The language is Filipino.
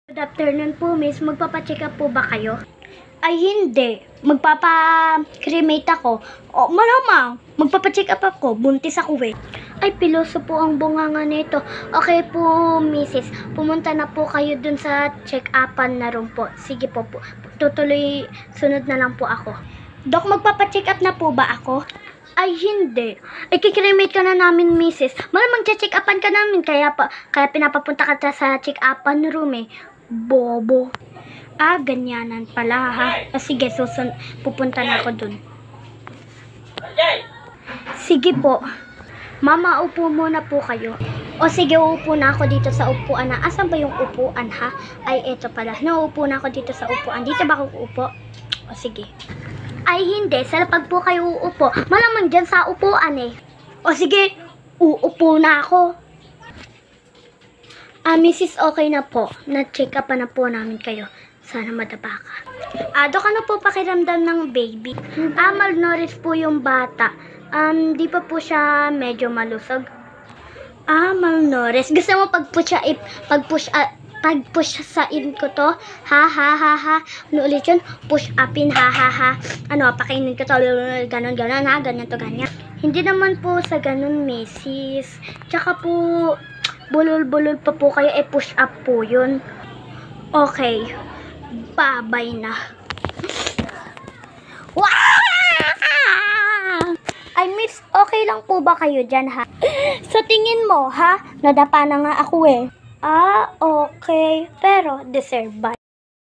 Good afternoon po, miss. Magpapacheck up po ba kayo? Ay, hindi. Magpapa-cremate ako. O, malamang. Magpapacheck up ako. Buntis ako eh. Ay, piloso po ang bunganga nito. Okay po, misis. Pumunta na po kayo dun sa check-upan na room po. Sige po po. Tutuloy, sunod na lang po ako. Dok, magpapacheck up na po ba ako? Ay, hindi. Ay, kikremate ka na namin, misis. Malamang check upan ka namin. Kaya pinapapunta ka sa check-upan room eh. Bobo. Ah, ganyanan pala ha. Sige, pupunta na ako dun. Sige po. Mama, upo muna po kayo. O sige, uupo na ako dito sa upuan na. Asan ba yung upuan ha? Ay, eto pala. Nauupo na ako dito sa upuan. Dito ba ako uupo? O sige. Ay, hindi. Sa lapag po kayo uupo. Malamang dyan sa upuan eh. O sige, uupo na ako. Mrs. okay na po. Na-check up na po namin kayo. Sana madapa ka. Dok, ano po pakiramdam ng baby? Malnourished po yung bata. Di pa po siya medyo malusog. Malnourished. Gusto mo pag-push sa in ko to? Ha. Ano ulit yun? Push upin, ha. Ano, pakainin ko to. Ganon, ha. Ganyan to, ganyan. Hindi naman po sa ganon, Mrs. Tsaka po, bulol-bulol pa po kayo, push up po yun. Okay. Babay na. Ay, miss, okay lang po ba kayo dyan, ha? Sa tingin mo, ha? Nadapa na nga ako eh. Okay. Pero, deserve ba?